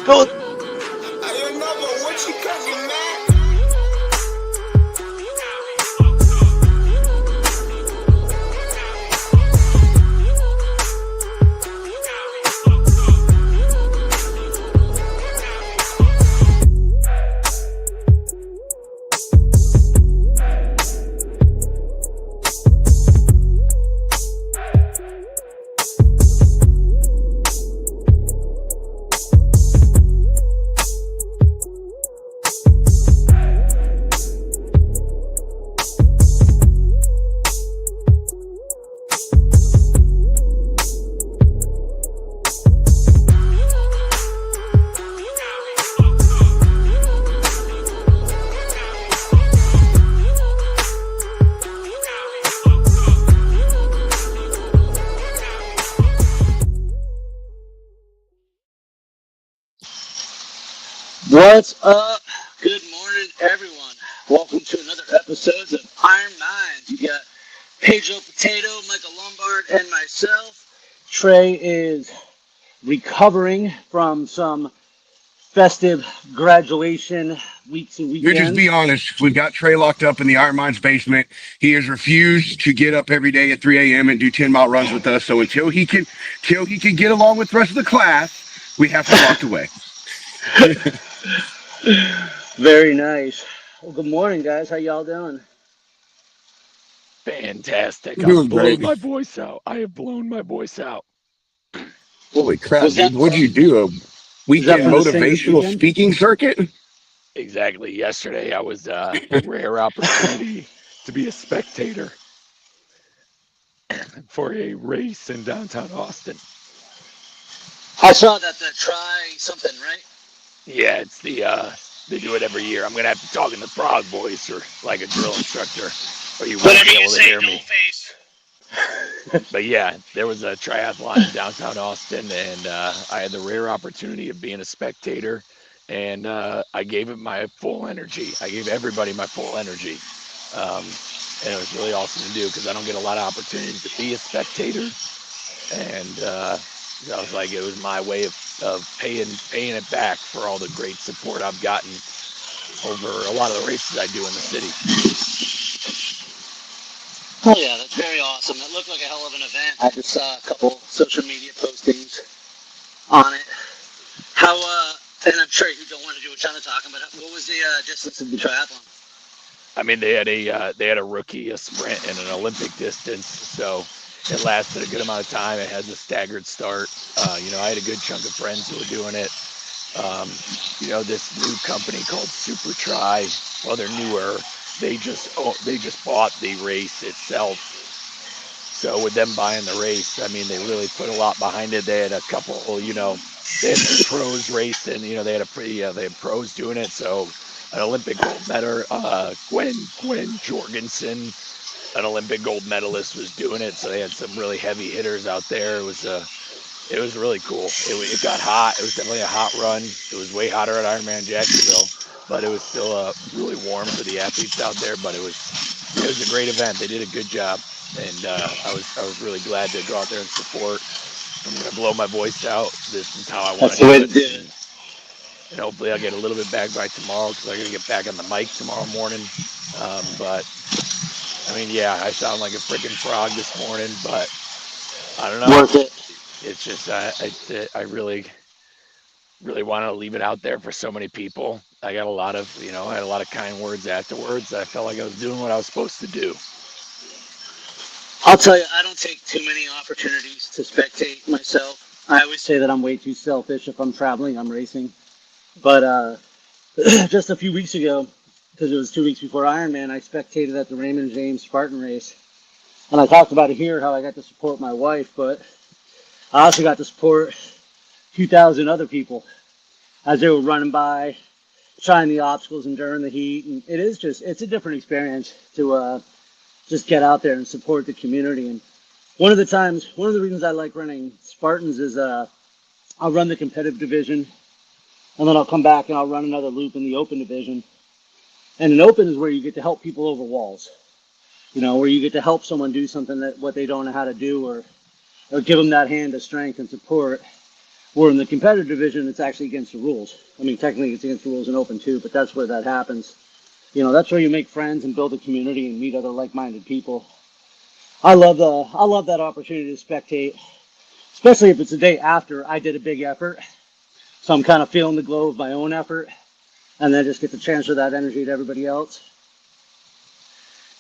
Go. I remember what you cooking, man. What's up? Good morning, everyone. Welcome to another episode of Iron Minds. You got Pedro Potato, Michael Lombard, and myself. Trey is recovering from some festive graduation weeks and You just weekends. be honest. We've got Trey locked up in the Iron Minds basement. He has refused to get up every day at 3 a.m. and do 10-mile runs with us. So until he can get along with the rest of the class, we have him locked away. Very nice. Well, good morning, guys. How y'all doing? Fantastic. We're I've doing blown great. my voice out. I have blown my voice out. Holy crap, Was that dude. What'd you from? do? A Was that weekend from the Singers motivational weekend? speaking circuit? Exactly. Yesterday, I was the rare opportunity to be a spectator for a race in downtown Austin. I saw that the try something, right? Yeah, it's they do it every year. I'm gonna have to talk in the frog voice or like a drill instructor, or you won't Whatever be you able to say, hear no me. face. But yeah, there was a triathlon in downtown Austin, and I had the rare opportunity of being a spectator, and I gave it my full energy. I gave everybody my full energy, um, and it was really awesome to do because I don't get a lot of opportunities to be a spectator, and I was like, it was my way of paying it back for all the great support I've gotten over a lot of the races I do in the city. Oh yeah, that's very awesome. That looked like a hell of an event. I just saw a couple social media postings on it. How and I'm sure you don't want to do a ton of talking, but what was the distance of the triathlon? I mean, they had a rookie, a sprint, and an Olympic distance, so it lasted a good amount of time. It has a staggered start. I had a good chunk of friends who were doing it. This new company called Super Try. Well, they're newer. They just bought the race itself. So with them buying the race, I mean, they really put a lot behind it. They had a couple, they had some pros racing. They had they had pros doing it. So an Olympic gold medal, Gwen Jorgensen, an Olympic gold medalist, was doing it. So they had some really heavy hitters out there. It was really cool. It got hot. It was definitely a hot run. It was way hotter at Ironman Jacksonville, but it was still really warm for the athletes out there. But it was a great event. They did a good job, and I was really glad to go out there and support. I'm gonna blow my voice out. This is how I want That's to the way do to it, do it. and hopefully I'll get a little bit back by tomorrow because I gotta get back on the mic tomorrow morning. But I mean, yeah, I sound like a freaking frog this morning, but I don't know. Worth it. It's just I really want to leave it out there for so many people. I got a lot of, I had a lot of kind words afterwards. I felt like I was doing what I was supposed to do. I'll tell you, I don't take too many opportunities to spectate myself. I always say that I'm way too selfish. If I'm traveling, I'm racing. But just a few weeks ago, because it was 2 weeks before Ironman, I spectated at the Raymond James Spartan race. And I talked about it here, how I got to support my wife, but I also got to support 2,000 other people as they were running by, trying the obstacles, enduring the heat. And it's a different experience to just get out there and support the community. And one of the reasons I like running Spartans is I'll run the competitive division, and then I'll come back and I'll run another loop in the open division. And an open is where you get to help people over walls, where you get to help someone do something that what they don't know how to do, or give them that hand of strength and support. Where in the competitive division, it's actually against the rules. I mean, technically it's against the rules in open too, but that's where that happens. You know, that's where you make friends and build a community and meet other like-minded people. I love that opportunity to spectate, especially if it's the day after I did a big effort. So I'm kind of feeling the glow of my own effort, and then just get to transfer that energy to everybody else.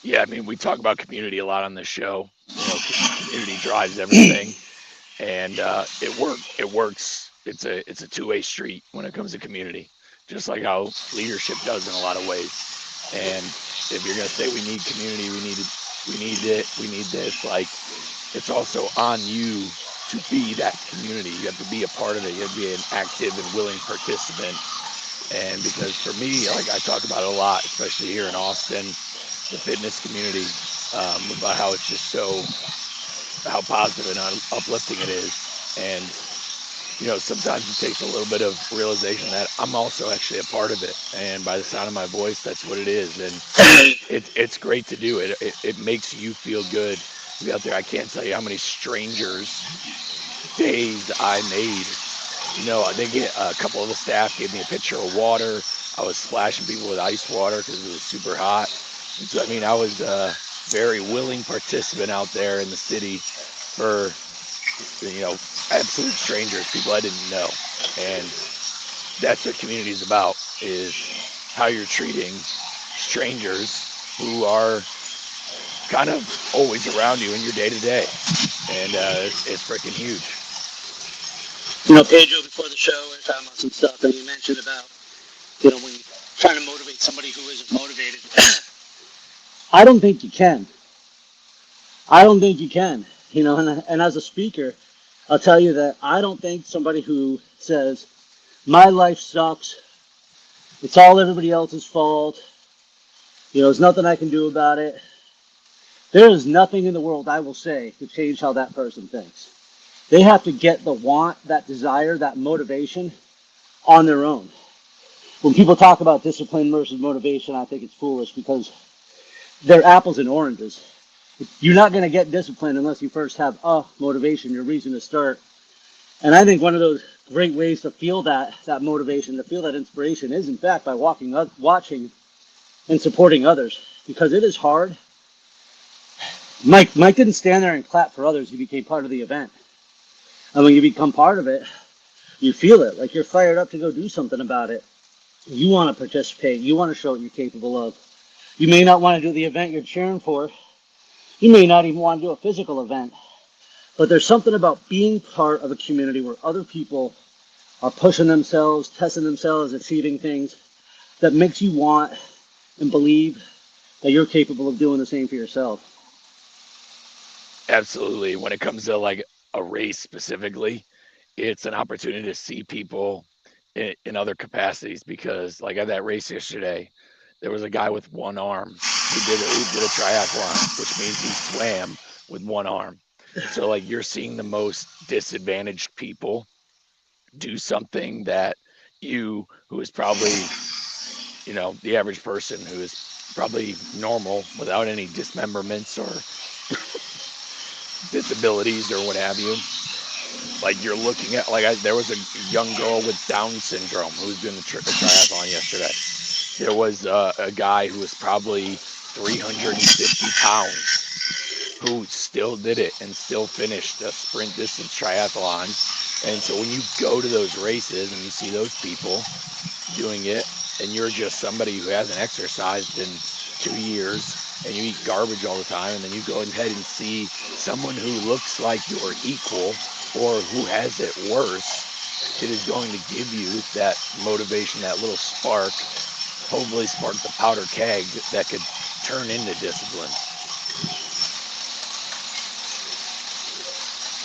Yeah, I mean, we talk about community a lot on this show. You know, community drives everything, and it works. It's a two-way street when it comes to community, just like how leadership does in a lot of ways. And if you're gonna say we need community, we need it, we need this, like, it's also on you to be that community. You have to be a part of it. You have to be an active and willing participant. And because for me, like I talk about it a lot, especially here in Austin, the fitness community, about how it's just how positive and uplifting it is. And, you know, sometimes it takes a little bit of realization that I'm also actually a part of it. And by the sound of my voice, that's what it is. And it's great to do it. It makes you feel good to be out there. I can't tell you how many strangers days I made. You know, they get a couple of the staff gave me a pitcher of water. I was splashing people with ice water because it was super hot. And so, I mean, I was a very willing participant out there in the city for, you know, absolute strangers, people I didn't know. And that's what community is about, is how you're treating strangers who are kind of always around you in your day to day. And it's freaking huge. You know, Pedro, before the show, we were talking about some stuff, and you mentioned about, you know, when you're trying to motivate somebody who isn't motivated. I don't think you can. I don't think you can. You know, and as a speaker, I'll tell you that I don't think somebody who says, my life sucks, it's all everybody else's fault, you know, there's nothing I can do about it. There is nothing in the world I will say to change how that person thinks. They have to get the want, that desire, that motivation on their own. When people talk about discipline versus motivation, I think it's foolish because they're apples and oranges. You're not going to get discipline unless you first have a motivation, your reason to start. And I think one of those great ways to feel that motivation, to feel that inspiration is in fact by watching and supporting others, because it is hard. Mike didn't stand there and clap for others. He became part of the event. And when you become part of it, you feel it, like you're fired up to go do something about it. You want to participate. You want to show what you're capable of. You may not want to do the event you're cheering for. You may not even want to do a physical event. But there's something about being part of a community where other people are pushing themselves, testing themselves, achieving things that makes you want and believe that you're capable of doing the same for yourself. Absolutely. When it comes to like a race specifically, it's an opportunity to see people in other capacities, because like at that race yesterday, there was a guy with one arm who did a triathlon, which means he swam with one arm. So like you're seeing the most disadvantaged people do something that who is probably, you know, the average person who is probably normal without any dismemberments or disabilities or what have you. Like you're looking at, like there was a young girl with Down syndrome who was doing the triathlon yesterday. There was a guy who was probably 350 pounds who still did it and still finished a sprint distance triathlon. And so when you go to those races and you see those people doing it, and you're just somebody who hasn't exercised in 2 years and you eat garbage all the time, and then you go ahead and see someone who looks like your equal or who has it worse, it is going to give you that motivation, that little spark, hopefully spark the powder keg that could turn into discipline.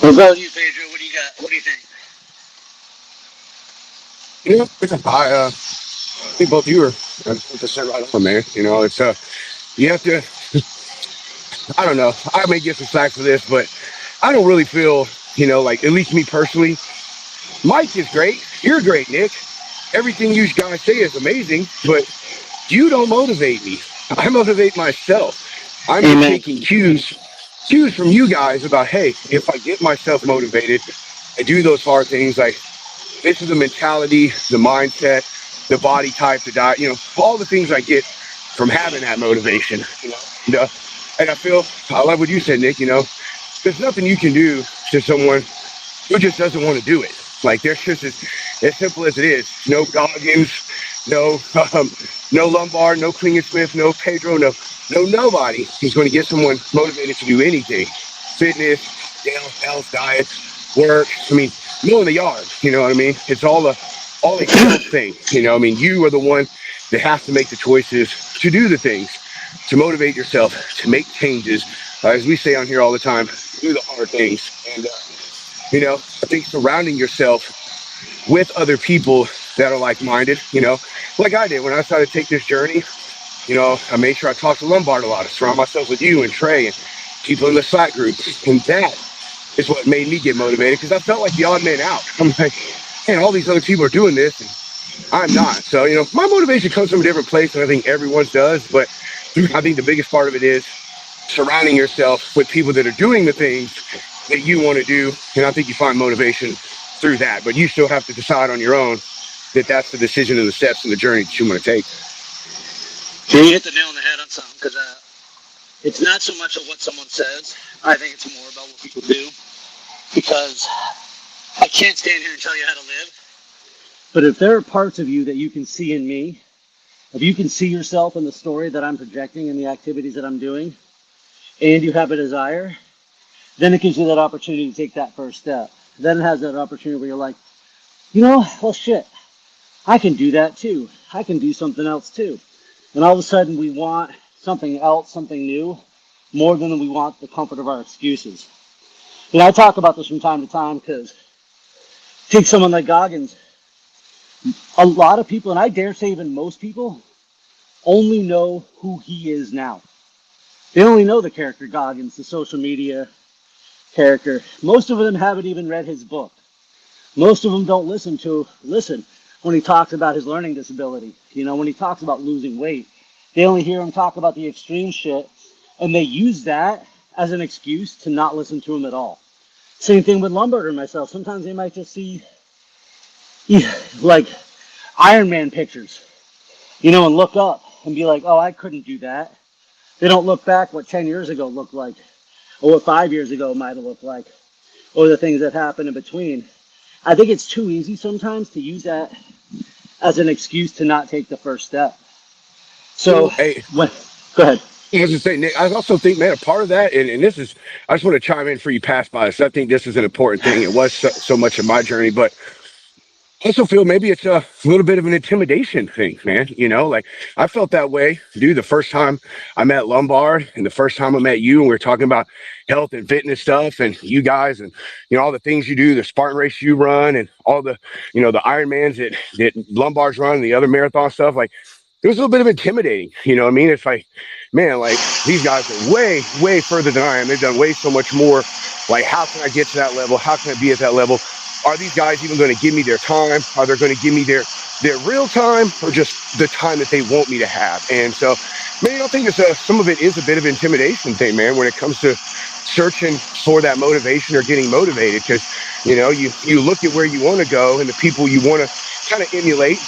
What about you, Pedro? What do you got? What do you think? You know, I think both of you are 100% right on, man. You know, it's you have to. I don't know. I may get some slack for this, but I don't really feel, you know, like, at least me personally. Mike is great. You're great, Nick. Everything you guys say is amazing, but you don't motivate me. I motivate myself. I'm just taking cues from you guys about, hey, if I get myself motivated, I do those hard things, I This is the mentality, the mindset, the body type, the diet, all the things I get from having that motivation, And, and I feel, I love what you said, Nick, there's nothing you can do to someone who just doesn't want to do it. Like there's just as simple as it is. No Goggins, no no Lombard, no Kling and Swift, no Pedro, no nobody is going to get someone motivated to do anything. Fitness, health, diet, work. I mean, mowing the yard. You know what I mean? It's all a self thing. I mean, you are the one that has to make the choices to do the things, to motivate yourself, to make changes. As we say on here all the time, do the hard things. And I think surrounding yourself with other people that are like-minded, like I did when I started to take this journey. I made sure I talked to Lombard a lot, to surround myself with you and Trey and people in the Slack group. And that is what made me get motivated, because I felt like the odd man out. I'm like, man, all these other people are doing this and I'm not. So, my motivation comes from a different place, and I think everyone's does. But I think the biggest part of it is surrounding yourself with people that are doing the things that you want to do. And I think you find motivation through that. But you still have to decide on your own that that's the decision and the steps and the journey that you want to take. You hit the nail on the head on something, because it's not so much of what someone says. I think it's more about what people do, because I can't stand here and tell you how to live. But if there are parts of you that you can see in me, if you can see yourself in the story that I'm projecting and the activities that I'm doing, and you have a desire, then it gives you that opportunity to take that first step. Then it has that opportunity where you're like, well, shit, I can do that too. I can do something else too. And all of a sudden we want something else, something new, more than we want the comfort of our excuses. I talk about this from time to time, because take someone like Goggins. A lot of people, and I dare say even most people, only know who he is now. They only know the character Goggins, the social media character. Most of them haven't even read his book. Most of them don't listen when he talks about his learning disability. When he talks about losing weight, they only hear him talk about the extreme shit, and they use that as an excuse to not listen to him at all. Same thing with Lombard and myself. Sometimes they might just see like Iron Man pictures, and look up and be like, oh, I couldn't do that. They don't look back what 10 years ago looked like, or what 5 years ago might have looked like, or the things that happened in between. I think it's too easy sometimes to use that as an excuse to not take the first step. So, Hey, go ahead. I was just saying, Nick, I also think, man, a part of that, and this is, I just want to chime in for you pass by this. I think this is an important thing. It was so much of my journey, but I also feel maybe it's a little bit of an intimidation thing, man. Like I felt that way, dude, the first time I met Lombard and the first time I met you, and we were talking about health and fitness stuff and you guys and, all the things you do, the Spartan race you run and all the, the Ironmans that Lombard's run and the other marathon stuff. Like it was a little bit of intimidating. You know what I mean? It's like, man, like these guys are way, way further than I am. They've done way so much more. Like, how can I get to that level? How can I be at that level? Are these guys even going to give me their time? Are they going to give me their real time, or just the time that they want me to have? And so, man, I think some of it is a bit of an intimidation thing, man, when it comes to searching for that motivation or getting motivated. Because, you look at where you want to go and the people you want to kind of emulate,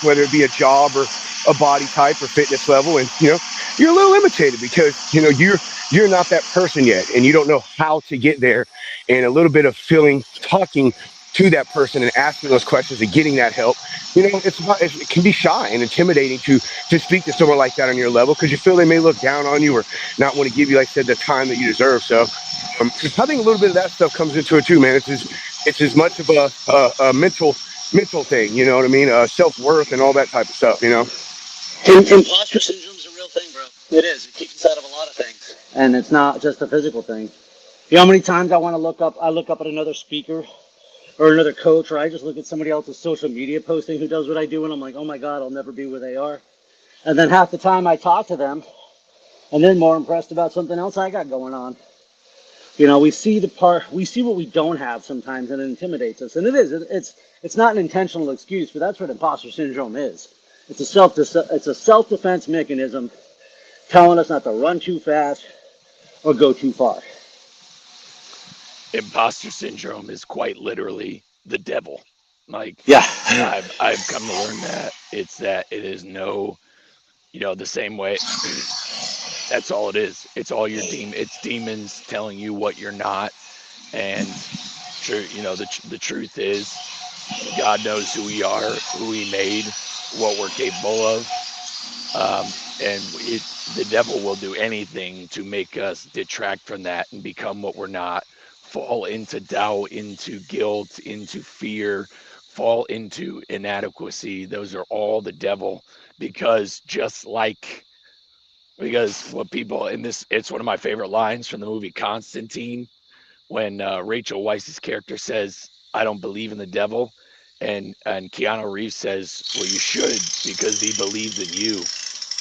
whether it be a job or a body type or fitness level. And, you're a little limited because, you're not that person yet, and you don't know how to get there. And a little bit of talking to that person and asking those questions and getting that help, it can be shy and intimidating to speak to someone like that on your level, because you feel they may look down on you or not want to give you, like I said, the time that you deserve. So I think a little bit of that stuff comes into it too, man. It's as much of a mental thing, you know what I mean? Self-worth and all that type of stuff, Imposter syndrome is a real thing, bro. It is. It keeps us out of a lot of things. And it's not just a physical thing. How many times I look up at another speaker or another coach, or I just look at somebody else's social media posting who does what I do, and I'm like, oh my God, I'll never be where they are. And then half the time I talk to them, and they're more impressed about something else I got going on. We see what we don't have sometimes, and it intimidates us. And it's not an intentional excuse, but that's what imposter syndrome is. It's a self-defense mechanism telling us not to run too fast or go too far. Imposter syndrome is quite literally the devil. Like Yeah. I've come to learn that it is no, the same way. That's all it is. It's all your it's demons telling you what you're not. And true, the truth is God knows who we are, who He made, what we're capable of. And the devil will do anything to make us detract from that and become what we're not, fall into doubt, into guilt, into fear, fall into inadequacy. Those are all the devil, because what people in this, it's one of my favorite lines from the movie Constantine, when Rachel Weisz's character says, "I don't believe in the devil," and Keanu Reeves says, "Well, you should, because he believes in you."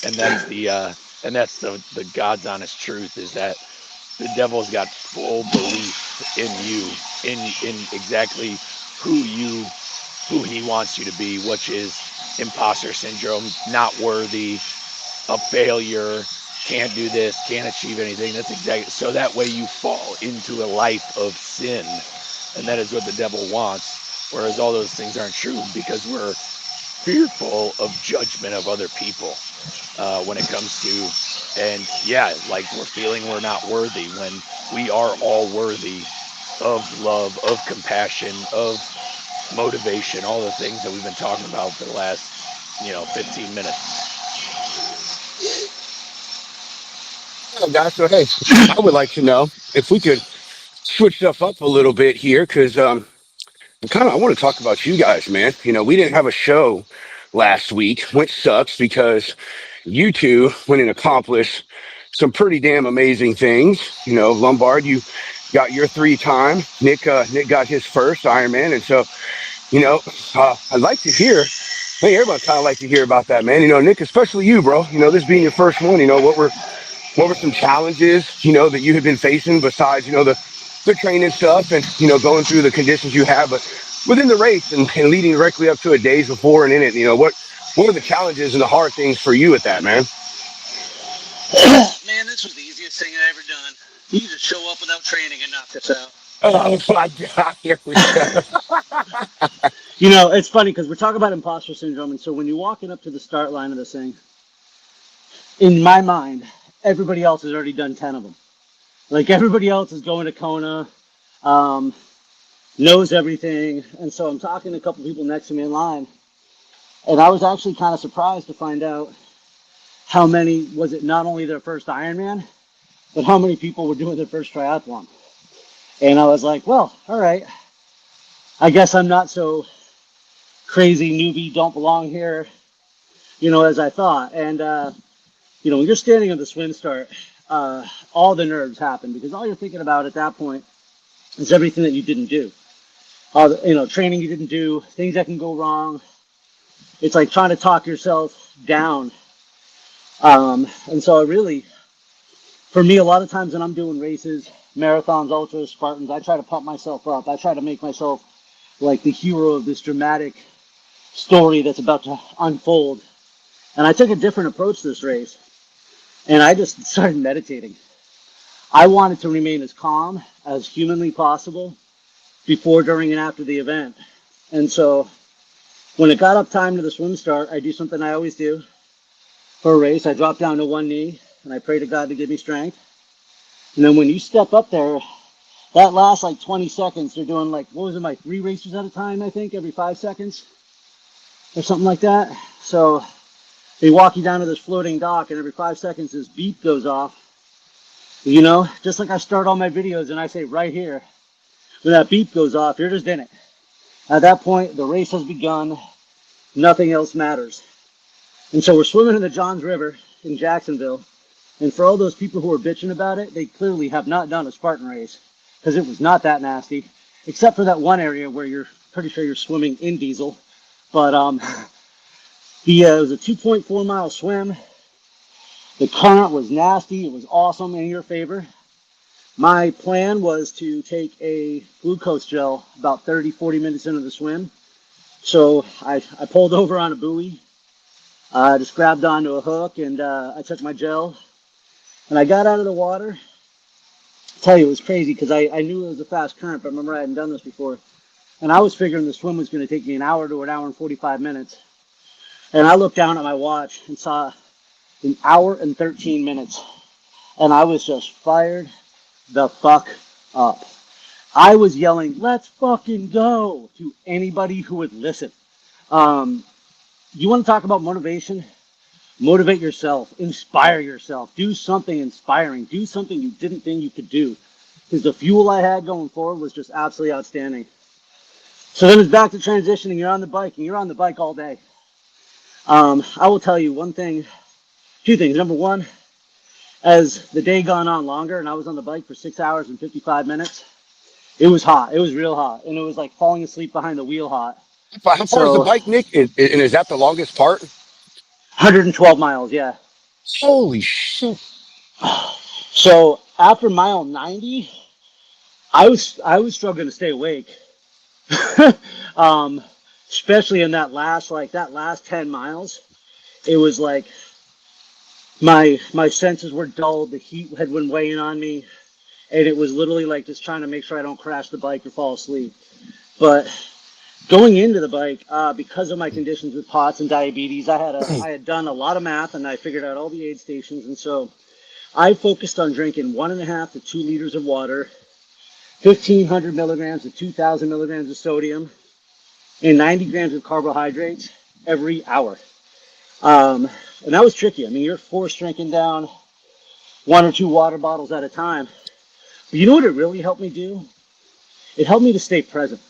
And that's the God's honest truth, is that the devil's got full belief in you, in exactly who he wants you to be, which is imposter syndrome, not worthy, a failure, can't do this, can't achieve anything. That's exactly, so that way you fall into a life of sin. And that is what the devil wants. Whereas all those things aren't true, because we're fearful of judgment of other people, when it comes to, and yeah, like we're feeling we're not worthy, when we are all worthy of love, of compassion, of motivation, all the things that we've been talking about for the last, 15 minutes. Oh, guys, so hey, I would like to know if we could switch stuff up a little bit here, because I want to talk about you guys, man. We didn't have a show last week, which sucks because you two went and accomplished some pretty damn amazing things. Lombard, you got your 3 time. Nick got his first Ironman, and so you know, I'd like to hear. Hey, everybody kind of like to hear about that, man. Nick, especially you, bro. This being your first one. What were some challenges, that you had been facing besides, the training stuff and, going through the conditions you have, but within the race and leading directly up to it days before and in it, what were the challenges and the hard things for you at that, man? Man, this was the easiest thing I ever done. You just show up without training and knock this out. Oh my God, here we go. It's funny because we're talking about imposter syndrome, and so when you're walking up to the start line of this thing, in my mind, everybody else has already done 10 of them. Like everybody else is going to Kona, um, knows everything, and so I'm talking to a couple people next to me in line, and I was actually kind of surprised to find out how many was it not only their first Ironman, but how many people were doing their first triathlon. And I was like, well, all right, I guess I'm not so crazy newbie, don't belong here, as I thought. And when you're standing at the swim start, all the nerves happen because all you're thinking about at that point is everything that you didn't do. All the, training you didn't do, things that can go wrong. It's like trying to talk yourself down. And so for me, a lot of times when I'm doing races, marathons, ultras, Spartans, I try to pump myself up. I try to make myself like the hero of this dramatic story that's about to unfold. And I took a different approach this race, and I just started meditating. I wanted to remain as calm as humanly possible before, during, and after the event. And so when it got up time to the swim start, I do something I always do for a race. I drop down to one knee, and I pray to God to give me strength. And then when you step up there, that last like 20 seconds, they're doing like, what was it, like 3 races at a time, I think, every 5 seconds or something like that. So they walk you down to this floating dock, and every 5 seconds this beep goes off. Just like I start all my videos and I say right here, when that beep goes off, you're just in it. At that point, the race has begun. Nothing else matters. And so we're swimming in the Johns River in Jacksonville. And for all those people who are bitching about it, they clearly have not done a Spartan race because it was not that nasty, except for that one area where you're pretty sure you're swimming in diesel. But it was a 2.4 mile swim. The current was nasty. It was awesome, in your favor. My plan was to take a glucose gel about 30, 40 minutes into the swim. So I pulled over on a buoy. I just grabbed onto a hook, and I took my gel. And I got out of the water. I tell you, it was crazy because I knew it was a fast current, but remember I hadn't done this before. and I was figuring the swim was going to take me an hour to an hour and 45 minutes. And I looked down at my watch and saw an hour and 13 minutes. And I was just fired the fuck up. I was yelling, let's fucking go, to anybody who would listen. You want to talk about motivation? Motivate yourself, inspire yourself, do something inspiring, do something you didn't think you could do. Because the fuel I had going forward was just absolutely outstanding. So then it's back to transitioning. You're on the bike, and you're on the bike all day. I will tell you two things. Number one, as the day gone on longer and I was on the bike for 6 hours and 55 minutes, it was hot. It was real hot. And it was like falling asleep behind the wheel hot. How far is the bike, Nick? And is that the longest part? 112 miles, yeah. Holy shit. So after mile 90, I was struggling to stay awake. Especially in that last 10 miles. It was like my senses were dulled, the heat had been weighing on me, and it was literally like just trying to make sure I don't crash the bike or fall asleep. But going into the bike, because of my conditions with POTS and diabetes, I had done a lot of math and I figured out all the aid stations, and so I focused on drinking 1.5 to 2 liters of water, 1,500 milligrams to 2,000 milligrams of sodium, and 90 grams of carbohydrates every hour. And that was tricky. I mean, you're forced drinking down 1 or 2 water bottles at a time. But you know what it really helped me do? It helped me to stay present.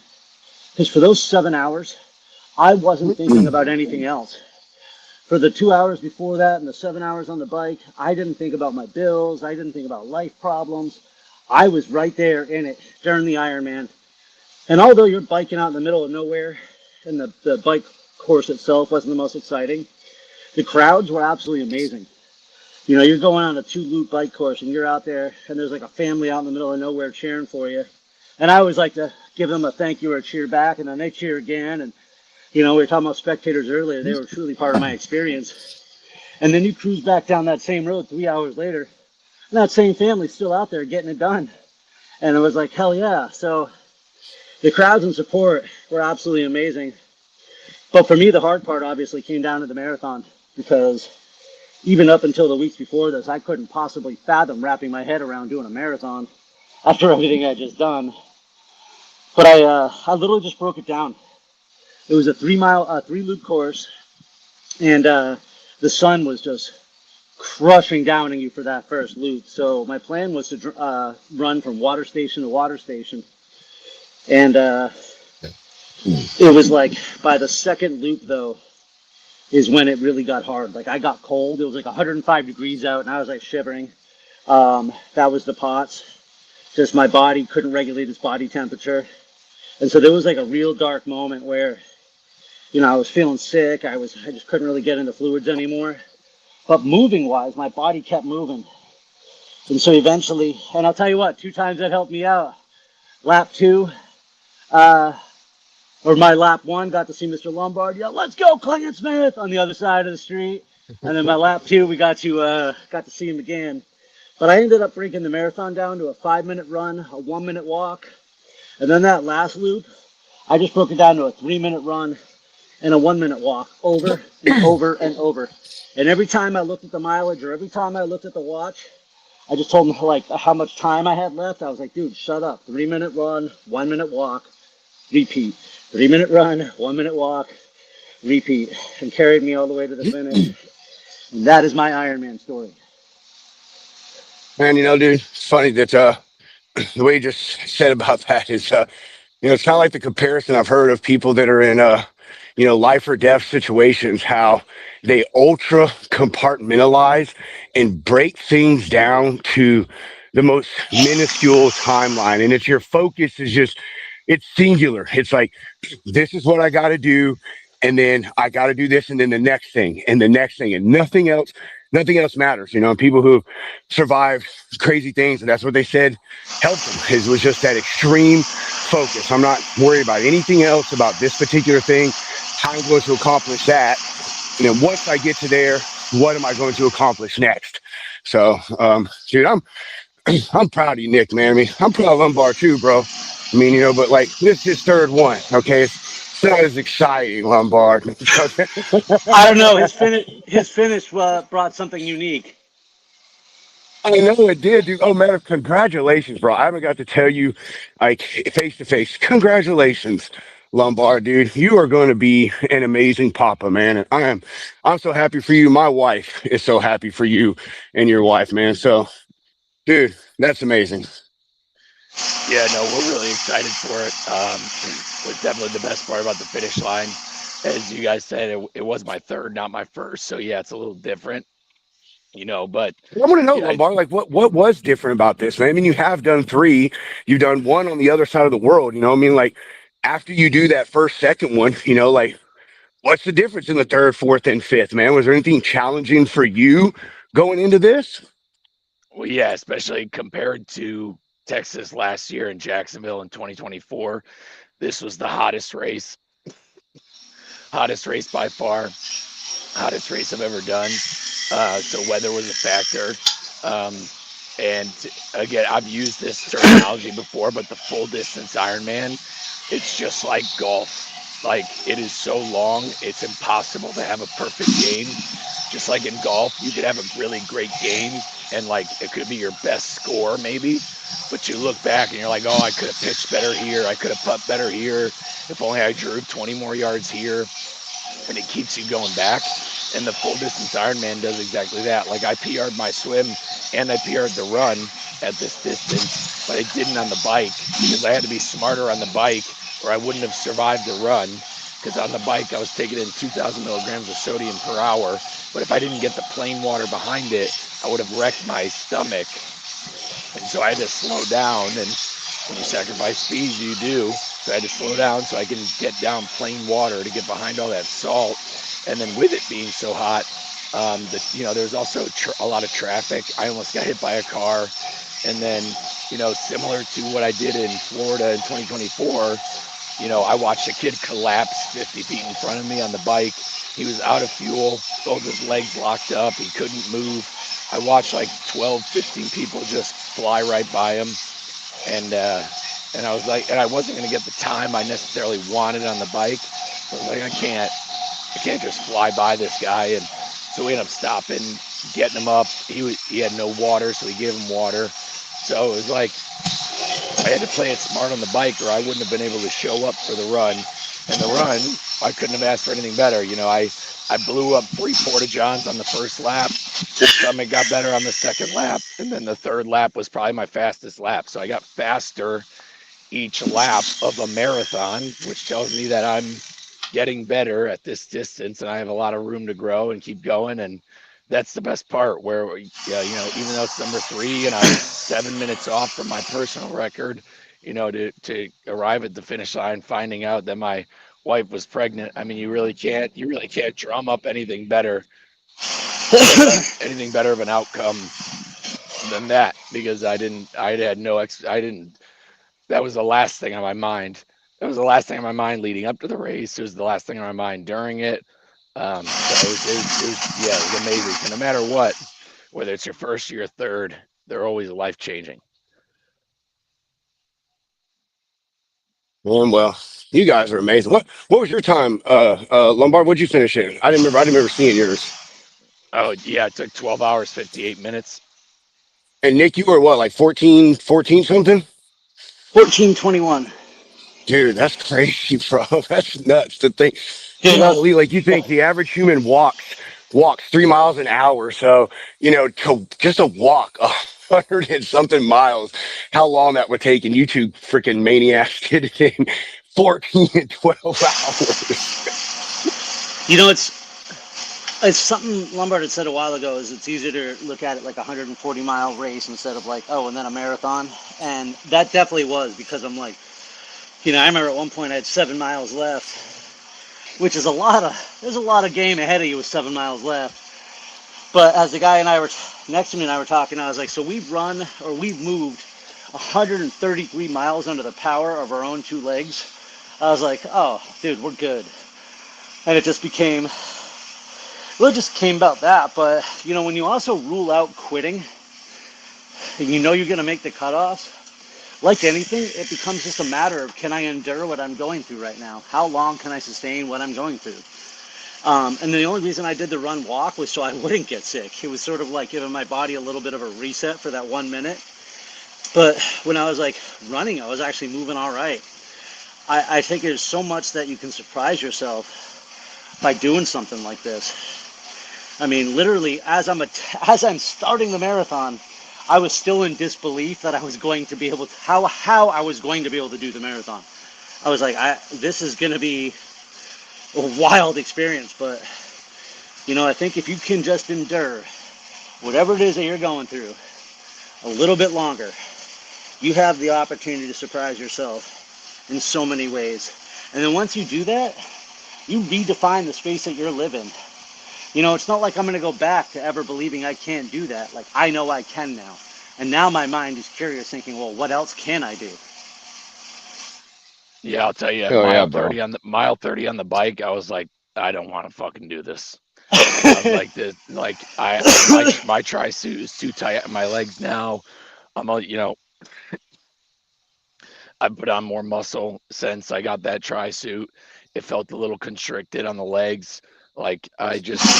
Because for those 7 hours, I wasn't thinking about anything else. For the 2 hours before that and the 7 hours on the bike, I didn't think about my bills. I didn't think about life problems. I was right there in it during the Ironman. And although you're biking out in the middle of nowhere and the bike course itself wasn't the most exciting, the crowds were absolutely amazing. You know, you're going on a 2-loop bike course and you're out there and there's like a family out in the middle of nowhere cheering for you. And I always like to give them a thank you or a cheer back, and then they cheer again. And, you know, we were talking about spectators earlier. They were truly part of my experience. And then you cruise back down that same road 3 hours later, and that same family's still out there getting it done. And it was like, hell yeah. So the crowds and support were absolutely amazing. But for me, the hard part obviously came down to the marathon, because even up until the weeks before this, I couldn't possibly fathom wrapping my head around doing a marathon after everything I'd just done. But I literally just broke it down. It was a 3-loop course, and the sun was just crushing down on you for that first loop. So my plan was to run from water station to water station. And it was like by the second loop, though, is when it really got hard. Like I got cold. It was like 105 degrees out, and I was like shivering. That was the POTS. Just my body couldn't regulate its body temperature. And so there was like a real dark moment where, you know, I was feeling sick. I just couldn't really get into fluids anymore. But moving wise, my body kept moving. And so eventually, and I'll tell you what, 2 times that helped me out. Lap 2, or my lap 1, got to see Mr. Lombard yell, "Let's go, Clayton Smith," on the other side of the street. And then my lap 2, we got to see him again. But I ended up breaking the marathon down to a 5-minute run, a 1-minute walk. And then that last loop, I just broke it down to a 3-minute run and a 1-minute walk, over and over and over. And every time I looked at the mileage, or every time I looked at the watch, I just told him like how much time I had left. I was like, dude, shut up. 3-minute run, 1-minute walk, repeat. 3-minute run, 1-minute walk, repeat. And carried me all the way to the finish. And that is my Ironman story. Man, you know, dude, it's funny that the way you just said about that is, you know, it's kind of like the comparison I've heard of people that are in, you know, life or death situations, how they ultra compartmentalize and break things down to the most minuscule timeline. And it's your focus is just, it's singular. It's like, this is what I got to do. And then I got to do this. And then the next thing and the next thing, and nothing else matters. You know, people who survived crazy things, and that's what they said helped them, was just that extreme focus. I'm not worried about anything else about this particular thing. How I'm going to accomplish that. And then once I get to there, what am I going to accomplish next? So, dude, I'm proud of you, Nick, man. I mean, I'm proud of Lombard too, bro. I mean, but like this is his third one. Okay, it's not as exciting, Lombard. I don't know. His finish brought something unique. I know it did, dude. Oh, man, congratulations, bro. I haven't got to tell you, like, face to face. Congratulations, Lombard, dude. You are going to be an amazing papa, man. And I'm so happy for you. My wife is so happy for you and your wife, man. So, dude, that's amazing. Yeah, no, we're really excited for it. Was definitely the best part about the finish line. As you guys said, it was my third, not my first. So yeah, it's a little different, but I want to know, yeah, Lombard, like, what was different about this, man? I mean, you have done three, you've done one on the other side of the world. I mean, like, after you do that first, second one, like, what's the difference in the third, fourth, and fifth, man? Was there anything challenging for you going into this? well, yeah, especially compared to Texas last year and Jacksonville in 2024. This was the hottest race by far, hottest race I've ever done. So weather was a factor. Um, and again, I've used this terminology before, but the full distance Ironman, it's just like golf. Like it is so long, it's impossible to have a perfect game. Just like in golf, you could have a really great game and like it could be your best score maybe, but you look back and you're like, oh, I could have pitched better here. I could have put better here. If only I drew 20 more yards here, and it keeps you going back. And the full distance Ironman does exactly that. Like I PR'd my swim and I PR'd the run at this distance, but I didn't on the bike because I had to be smarter on the bike or I wouldn't have survived the run. Because on the bike I was taking in 2,000 milligrams of sodium per hour, but if I didn't get the plain water behind it, I would have wrecked my stomach. And so I had to slow down, and when you sacrifice speed, you do. So I had to slow down so I can get down plain water to get behind all that salt. And then with it being so hot, there's also a lot of traffic. I almost got hit by a car. And then, similar to what I did in Florida in 2024, I watched a kid collapse 50 feet in front of me on the bike. He was out of fuel, both his legs locked up. He couldn't move. I watched like 12, 15 people just fly right by him. And I was like, and I wasn't going to get the time I necessarily wanted on the bike. So I was like, I can't just fly by this guy. And so we ended up stopping, getting him up. He had no water, so we gave him water. So it was like, I had to play it smart on the bike or I wouldn't have been able to show up for the run. And the run, I couldn't have asked for anything better. I blew up 3 porta-johns on the first lap. The stomach got better on the second lap. And then the third lap was probably my fastest lap. So I got faster each lap of a marathon, which tells me that I'm getting better at this distance and I have a lot of room to grow and keep going. And that's the best part where, even though it's number 3 and I was 7 minutes off from my personal record, to arrive at the finish line, finding out that my wife was pregnant. I mean, you really can't drum up anything better of an outcome than that because I didn't, that was the last thing on my mind. That was the last thing on my mind leading up to the race. It was the last thing on my mind during it. So it was amazing. So no matter what, whether it's your first or your third, they're always life changing. Man, well, you guys are amazing. What was your time, Lombard? What'd you finish in? I didn't remember seeing yours. Oh yeah, it took 12 hours, 58 minutes. And Nick, you were what, like 14 something? 14:21. Dude, that's crazy, bro. That's nuts to think. Dude, Golly, like you think the average human walks 3 miles an hour. So, to walk 100 and something miles, how long that would take, and you two freaking maniacs did it in 14 and 12 hours. It's something Lombard had said a while ago. Is it's easier to look at it like a 140-mile race instead of like, oh, and then a marathon. And that definitely was because I'm like, I remember at one point I had 7 miles left, which is there's a lot of game ahead of you with 7 miles left. But as the guy next to me and I were talking, I was like, so we've moved 133 miles under the power of our own 2 legs. I was like, oh, dude, we're good. And it just came about that. But, when you also rule out quitting, and you're going to make the cutoffs, like anything, it becomes just a matter of, can I endure what I'm going through right now? How long can I sustain what I'm going through? And the only reason I did the run walk was so I wouldn't get sick. It was sort of like giving my body a little bit of a reset for that 1 minute. But when I was like running, I was actually moving all right. I think there's so much that you can surprise yourself by doing something like this. I mean, literally, as I'm starting the marathon, I was still in disbelief that I was going to be able to, how I was going to be able to do the marathon. I was like, this is going to be a wild experience, but I think if you can just endure whatever it is that you're going through a little bit longer, you have the opportunity to surprise yourself in so many ways. And then once you do that, you redefine the space that you're living. It's not like I'm going to go back to ever believing I can't do that. Like, I know I can now. And now my mind is curious, thinking, well, what else can I do? Yeah, I'll tell you, Hell yeah, bro. mile 30 on the bike, I was like, I don't want to fucking do this. I was like, my tri suit is too tight on my legs now. I'm I put on more muscle since I got that tri suit. It felt a little constricted on the legs. Like I just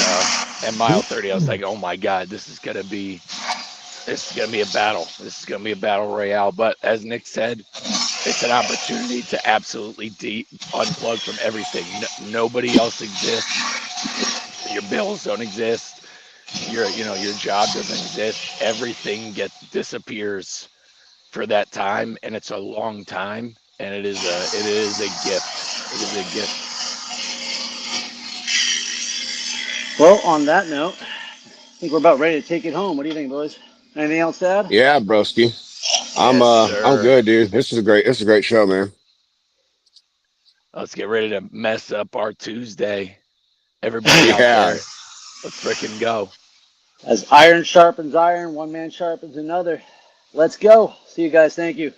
at mile 30, I was like, oh my God, this is gonna be a battle. This is gonna be a battle royale. But as Nick said, it's an opportunity to absolutely unplug from everything. Nobody else exists. Your bills don't exist. Your job doesn't exist. Everything disappears for that time, and it's a long time, and it is a gift. It is a gift. Well, on that note, I think we're about ready to take it home. What do you think, boys? Anything else to add? Yeah, broski. Yes, I'm sir. good, dude. This is a great show, man. Let's get ready to mess up our Tuesday. Everybody out Yeah. there, let's frickin' go. As iron sharpens iron, one man sharpens another. Let's go. See you guys. Thank you.